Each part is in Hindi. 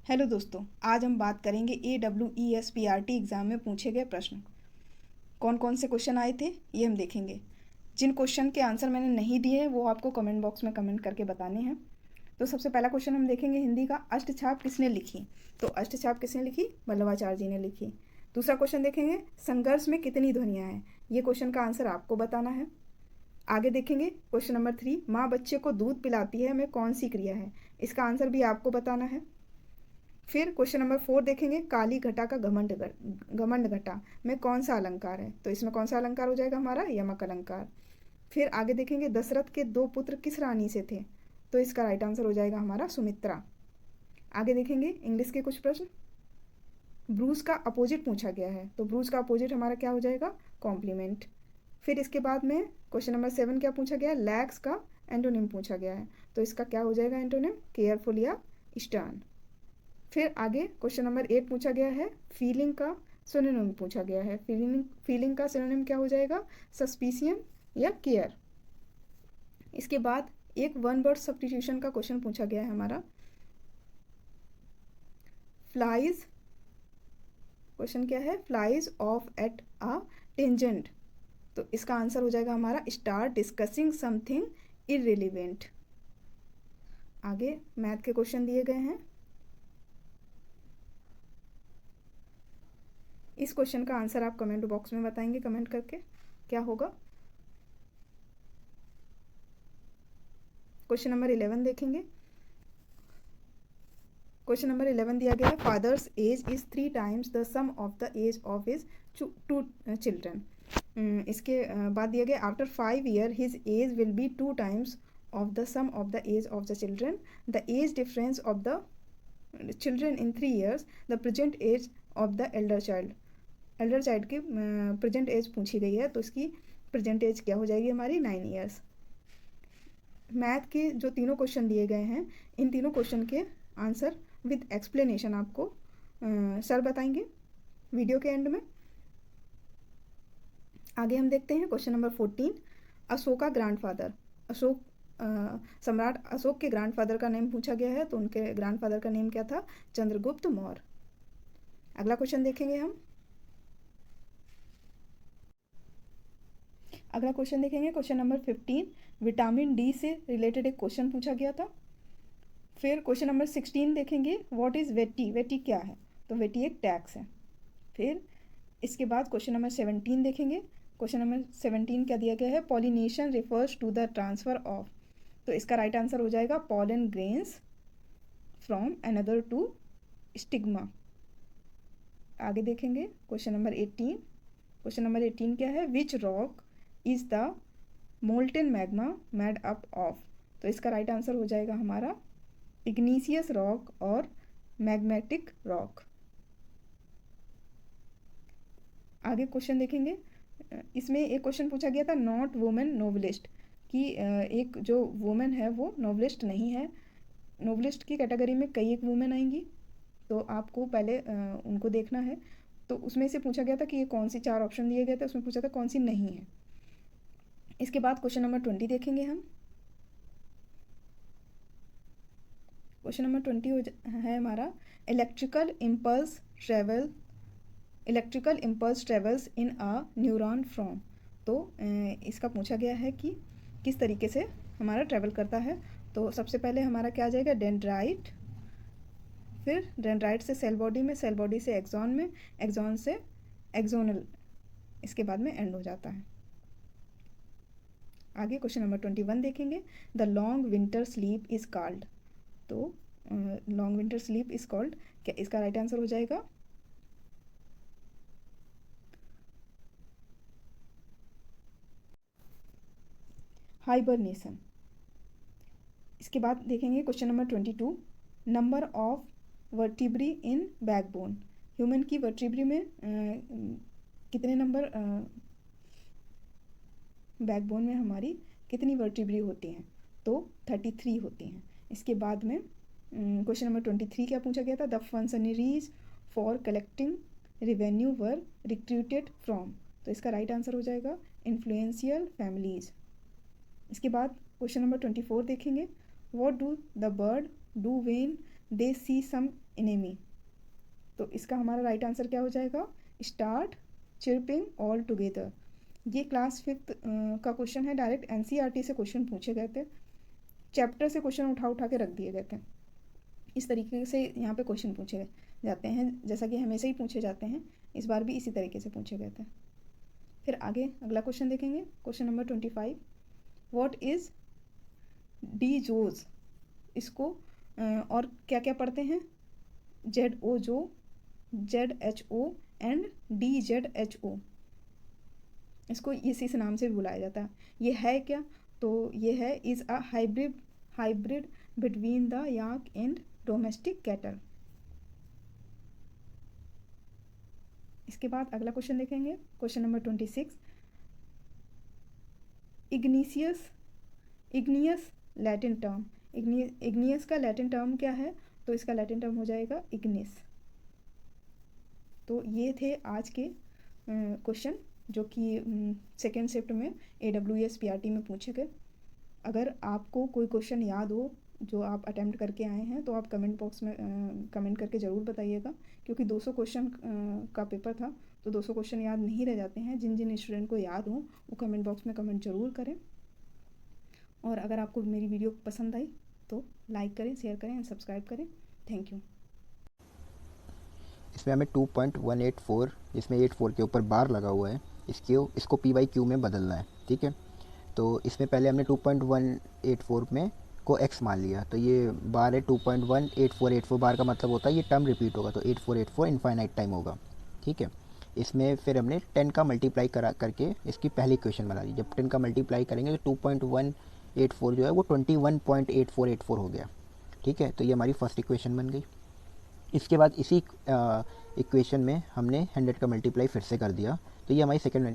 हेलो दोस्तों, आज हम बात करेंगे AWESPRT एग्ज़ाम में पूछे गए प्रश्न। कौन कौन से क्वेश्चन आए थे ये हम देखेंगे। जिन क्वेश्चन के आंसर मैंने नहीं दिए वो आपको कमेंट बॉक्स में कमेंट करके बताने हैं। तो सबसे पहला क्वेश्चन हम देखेंगे हिंदी का, अष्टछाप किसने लिखी। तो अष्टछाप किसने लिखी? वल्लभाचार्य जी ने लिखी। दूसरा क्वेश्चन देखेंगे, संघर्ष में कितनी ध्वनियाँ हैं। ये क्वेश्चन का आंसर आपको बताना है। आगे देखेंगे क्वेश्चन नंबर 3, माँ बच्चे को दूध पिलाती है में कौन सी क्रिया है। इसका आंसर भी आपको बताना है। फिर क्वेश्चन नंबर 4 देखेंगे, काली घटा का घमंड घटा में कौन सा अलंकार है। तो इसमें कौन सा अलंकार हो जाएगा हमारा? यमक अलंकार। फिर आगे देखेंगे, दशरथ के 2 पुत्र किस रानी से थे। तो इसका राइट आंसर हो जाएगा हमारा सुमित्रा। आगे देखेंगे इंग्लिश के कुछ प्रश्न। ब्रूस का अपोजिट पूछा गया है, तो ब्रूस का अपोजिट हमारा क्या हो जाएगा? कॉम्प्लीमेंट। फिर इसके बाद में क्वेश्चन नंबर 7 क्या पूछा गया? लैक्स का एंटोनिम पूछा गया है, तो इसका क्या हो जाएगा एंटोनिम? केयरफुल या स्टर्न। फिर आगे क्वेश्चन नंबर 8 पूछा गया है, फीलिंग का सिनोनिम पूछा गया है। फीलिंग का सिनोनिम क्या हो जाएगा? सस्पिशियन या केयर। इसके बाद एक वन वर्ड सब्स्टिट्यूशन का क्वेश्चन पूछा गया है हमारा। फ्लाइज, क्वेश्चन क्या है? Flies of at a tangent. तो इसका आंसर हो जाएगा हमारा स्टार्ट डिस्कसिंग समथिंग इररिलेवेंट। आगे मैथ के क्वेश्चन दिए गए हैं। इस क्वेश्चन का आंसर आप कमेंट बॉक्स में बताएंगे कमेंट करके क्या होगा। क्वेश्चन नंबर 11 देखेंगे। क्वेश्चन नंबर 11 दिया गया है, father's age is 3 times the sum of the age of his 2 children. इसके बाद दिया गया, after 5 year his age will be 2 times of the sum of the age of the children. The age difference of the children in 3 years, the present age of the elder child की प्रेजेंट एज पूछी गई है, तो इसकी प्रेजेंट एज क्या हो जाएगी हमारी? 9 ईयर्स। मैथ के जो तीनों क्वेश्चन दिए गए हैं, इन तीनों क्वेश्चन के आंसर विद एक्सप्लेनेशन आपको सर बताएंगे वीडियो के एंड में। आगे हम देखते हैं क्वेश्चन नंबर 14, अशोका ग्रैंडफादर। सम्राट अशोक के ग्रैंडफादर का नेम पूछा गया है, तो उनके ग्रैंडफादर का नेम क्या था? चंद्रगुप्त मौर्य। अगला क्वेश्चन देखेंगे हम। अगला क्वेश्चन देखेंगे क्वेश्चन नंबर 15, विटामिन डी से रिलेटेड एक क्वेश्चन पूछा गया था। फिर क्वेश्चन नंबर 16 देखेंगे, व्हाट इज़ वेटी। वेटी क्या है? तो वेटी एक टैक्स है। फिर इसके बाद क्वेश्चन नंबर 17 देखेंगे। क्वेश्चन नंबर 17 क्या दिया गया है? Pollination refers to the transfer of. तो इसका राइट आंसर हो जाएगा pollen grains from another to stigma. आगे देखेंगे क्वेश्चन नंबर 18। क्वेश्चन नंबर 18 क्या है? Which rock is the molten magma made up of. तो इसका राइट आंसर हो जाएगा हमारा इग्नीशियस रॉक और मैग्मेटिक रॉक। आगे क्वेश्चन देखेंगे। इसमें एक क्वेश्चन पूछा गया था, नॉट वुमेन नोवलिस्ट, कि एक जो वुमेन है वो नोवलिस्ट नहीं है। नोवलिस्ट की कैटेगरी में कई एक वुमेन आएंगी, तो आपको पहले उनको देखना है। तो उसमें से पूछा गया था कि ये कौन सी 4 ऑप्शन दिए गए थे, उसमें पूछा था कौन सी नहीं है। इसके बाद क्वेश्चन नंबर 20 देखेंगे हम। क्वेश्चन नंबर 20 है हमारा, electrical impulse travels in a neuron from. तो इसका पूछा गया है कि किस तरीके से हमारा ट्रेवल करता है। तो सबसे पहले हमारा क्या आ जाएगा? डेंड्राइट। फिर डेंड्राइट से सेल बॉडी में, सेल बॉडी से एक्सॉन में, एक्सॉन से एक्सोनल, इसके बाद में एंड हो जाता है। आगे क्वेश्चन नंबर 21 देखेंगे, the long winter sleep is called. तो long winter sleep is called, क्या इसका राइट आंसर हो जाएगा? हाइबरनेशन। इसके बाद देखेंगे question number 22, number of vertebrae in backbone. Human की वर्टिब्री में कितने नंबर बैकबोन में हमारी कितनी वर्टिब्री होती हैं? तो 33 होती हैं। इसके बाद में क्वेश्चन नंबर 23 क्या पूछा गया था? The functionaries for collecting revenue were recruited from. तो इसका राइट आंसर हो जाएगा इन्फ्लुएंशियल फैमिलीज। इसके बाद क्वेश्चन नंबर 24 देखेंगे, what do the bird do when they see some enemy. तो इसका हमारा राइट आंसर क्या हो जाएगा? Start chirping all together. ये क्लास 5th का क्वेश्चन है, डायरेक्ट एनसीईआरटी से क्वेश्चन पूछे गए थे, चैप्टर से क्वेश्चन उठा उठा के रख दिए गए थे। इस तरीके से यहाँ पे क्वेश्चन पूछे जाते हैं, जैसा कि हमेशा ही पूछे जाते हैं, इस बार भी इसी तरीके से पूछे गए थे। फिर आगे अगला क्वेश्चन देखेंगे, question number 25। What is the jaws? इसको और क्या क्या पढ़ते हैं? ZO जो, ZHO एंड DZHO, इसको इसी से नाम से भी बुलाया जाता है। ये है क्या? तो ये है is a hybrid between the yak and domestic cattle. इसके बाद अगला क्वेश्चन देखेंगे, question number 26। Igneous Latin term. Igneous का लैटिन टर्म क्या है? तो इसका लैटिन टर्म हो जाएगा इग्निस। तो ये थे आज के क्वेश्चन जो कि सेकेंड शिफ्ट में AWS PRT में पूछे गए। अगर आपको कोई क्वेश्चन याद हो जो आप अटेम्प्ट करके आए हैं तो आप कमेंट बॉक्स में कमेंट करके ज़रूर बताइएगा, क्योंकि 200 क्वेश्चन का पेपर था, तो 200 क्वेश्चन याद नहीं रह जाते हैं। जिन जिन स्टूडेंट को याद हो वो कमेंट बॉक्स में कमेंट ज़रूर करें। और अगर आपको मेरी वीडियो पसंद आई तो लाइक करें, शेयर करें एंड सब्सक्राइब करें। Thank you. इसमें हमें 2.184 जिसमें 84 के ऊपर बार लगा हुआ है, इसको PYQ में बदलना है। ठीक है, तो इसमें पहले हमने 2.184 में को x मान लिया, तो ये बार है 2.18484 बार का मतलब होता है ये टर्म रिपीट होगा, तो 8484 इनफाइनाइट टाइम होगा। ठीक है, इसमें फिर हमने 10 का मल्टीप्लाई करके इसकी पहली इक्वेशन बना ली। जब 10 का मल्टीप्लाई करेंगे तो 2.184 जो है वो 21.8484 हो गया। ठीक है, तो ये हमारी फर्स्ट इक्वेशन बन गई। इसके बाद इसी इक्वेशन में हमने 100 का मल्टीप्लाई फिर से कर दिया, तो ये हमारी सेकेंड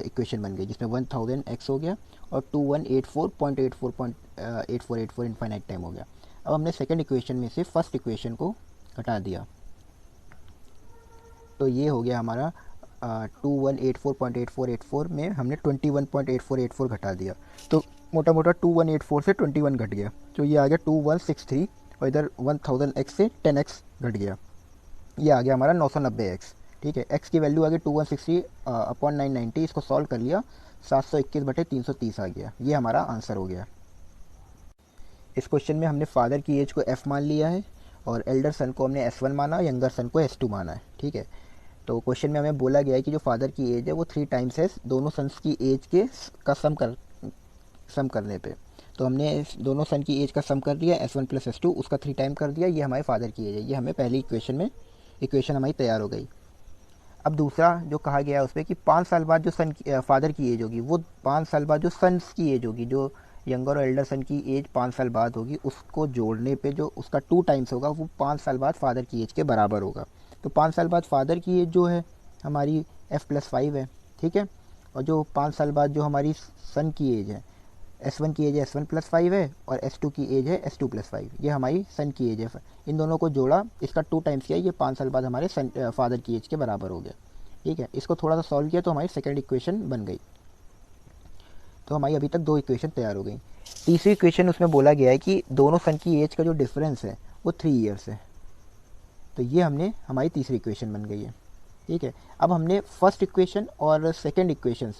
इक्वेशन बन गई, जिसमें 1000x हो गया और 2184.8484 इनफाइनाइट टाइम हो गया। अब हमने सेकेंड इक्वेशन में से फर्स्ट इक्वेशन को घटा दिया, तो ये हो गया हमारा 2184.8484 में हमने 21.8484 घटा दिया, तो मोटा मोटा 2184 से 21 घट गया, तो ये आ गया 2163, और इधर 1000x से 10x घट गया, ये आ गया हमारा 990x। ठीक है, x की वैल्यू आ गई 2160/990, इसको सॉल्व कर लिया 721/330 आ गया, ये हमारा आंसर हो गया। इस क्वेश्चन में हमने फादर की एज को f मान लिया है और एल्डर सन को हमने S1 माना, यंगर सन को S2 माना है। ठीक है, तो क्वेश्चन में हमें बोला गया है कि जो फादर की एज है वो 3 टाइम्स है दोनों सन्स की एज के का सम करने पे, तो हमने दोनों सन की एज का सम कर दिया, S1 + S2, उसका 3 टाइम कर दिया, ये हमारे फादर की एज है। ये हमें पहली इक्वेशन हमारी तैयार हो गई। अब दूसरा जो कहा गया है उसमें कि 5 साल बाद जो फादर की एज होगी वो 5 साल बाद जो सन्स की एज होगी, जो यंगर और एल्डर सन की एज 5 साल बाद होगी, उसको जोड़ने पे जो उसका 2 टाइम्स होगा वो 5 साल बाद फादर की एज के बराबर होगा। तो 5 साल बाद फादर की एज जो है हमारी f+5 है। ठीक है, और जो 5 साल बाद जो हमारी सन की एज है, S1 की एज है S1 + 5 है और S2 की एज है S2 + 5, ये हमारी सन की एज है। इन दोनों को जोड़ा, इसका 2 टाइम्स किया, ये 5 साल बाद हमारे फादर की एज के बराबर हो गया। ठीक है, इसको थोड़ा सा सॉल्व किया तो हमारी सेकेंड इक्वेशन बन गई। तो हमारी अभी तक 2 इक्वेशन तैयार हो गई। तीसरी इक्वेशन उसमें बोला गया है कि दोनों सन की एज का जो डिफरेंस है वो 3 ईयर्स है, तो ये हमारी तीसरी इक्वेशन बन गई है। ठीक है, अब हमने फर्स्ट इक्वेशन और सेकेंड इक्वेशन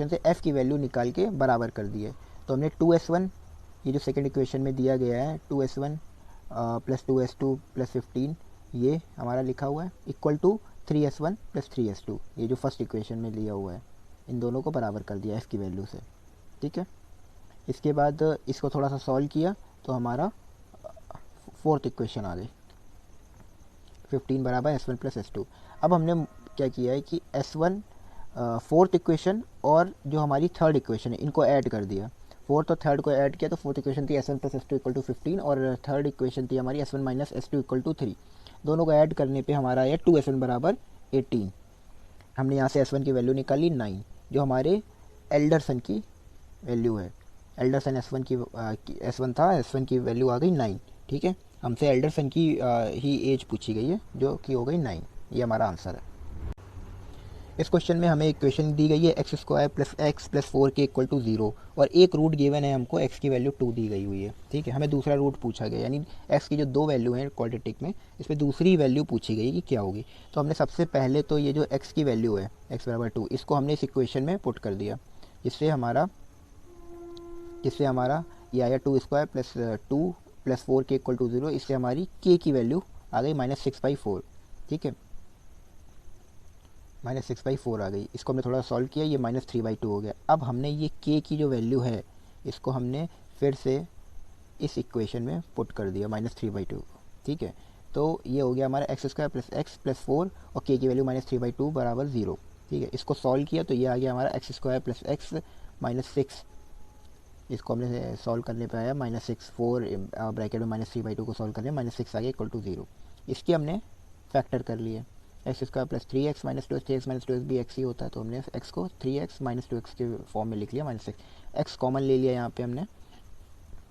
से f की वैल्यू निकाल के बराबर कर दी है। तो हमने 2s1, ये जो सेकेंड इक्वेशन में दिया गया है 2s1 + 2s2 + 15, ये हमारा लिखा हुआ है, इक्वल टू 3s1 + 3s2, ये जो फर्स्ट इक्वेशन में लिया हुआ है, इन दोनों को बराबर कर दिया f की वैल्यू से। ठीक है, इसके बाद इसको थोड़ा सा सॉल्व किया तो हमारा फोर्थ इक्वेशन आ गई, 15 बराबर S1 + S2। अब हमने क्या किया है कि S1 फोर्थ इक्वेशन और जो हमारी थर्ड इक्वेशन है इनको ऐड कर दिया, फोर्थ और थर्ड को ऐड किया, तो फोर्थ इक्वेशन थी S1 + S2 = 15 और थर्ड इक्वेशन थी हमारी S1 - S2 = 3। दोनों को ऐड करने पे हमारा आया 2S1 बराबर 18। हमने यहाँ से S1 की वैल्यू निकाली 9, जो हमारे एल्डर सन की वैल्यू है। एल्डर सन S1 था, S1 की वैल्यू आ गई 9। ठीक है, हमसे एल्डर सन की ही एज पूछी गई है जो कि हो गई 9, ये हमारा आंसर है। इस क्वेश्चन में हमें इक्वेशन दी गई है x square plus x plus 4 के इक्वल टू 0 और एक रूट गिवन है हमको, एक्स की वैल्यू 2 दी गई हुई है। ठीक है, हमें दूसरा रूट पूछा गया, यानी एक्स की जो दो वैल्यू हैं क्वाड्रेटिक में, इसमें दूसरी वैल्यू पूछी गई कि क्या होगी। तो हमने सबसे पहले तो ये जो एक्स की वैल्यू है एक्स बराबर 2, इसको हमने इस इक्वेशन में पुट कर दिया, जिससे हमारा ये आया 2 स्क्वायर प्लस 2 प्लस 4 के इक्वल टू 0। इससे हमारी के की वैल्यू आ गई -6/4। ठीक है, -6/4 आ गई। इसको हमने थोड़ा सॉल्व किया, ये -3/2 हो गया। अब हमने ये के की जो वैल्यू है इसको हमने फिर से इस इक्वेशन में पुट कर दिया, -3/2। ठीक है, तो ये हो गया हमारा x square plus x plus 4 और के की वैल्यू -3/2 बराबर 0। ठीक है, इसको सॉल्व किया तो ये आ गया हमारा एक्स स्क्वायर प्लस एक्स -6। इसको हमने सॉल्व करने पे आया -6, 4 ब्रैकेट में -3/2 को सॉल्व करने -6 आ गया इक्वल टू 0। इसके हमने फैक्टर कर लिए, x square plus 3x minus 2x, 3x minus 2x भी x ही होता है, तो हमने x को 3x माइनस 2x के फॉर्म में लिख लिया -6। x कॉमन ले लिया यहाँ पे हमने,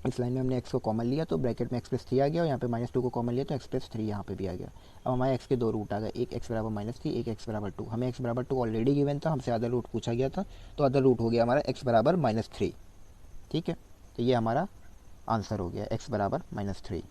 इस लाइन में हमने x को कॉमन लिया तो ब्रैकेट में x प्लस 3 आ गया और यहाँ पे -2 को कॉमन लिया तो x प्लस 3 यहाँ पे भी आ गया। अब हमारे x के दो रूट आ गए, एक x बराबर -3, एक x बराबर 2। हमें x बराबर 2 ऑलरेडी गिवन था, हमसे अदर रूट पूछा गया था, तो अदर रूट हो गया हमारा x बराबर -3। ठीक है, तो ये हमारा आंसर हो गया x बराबर -3।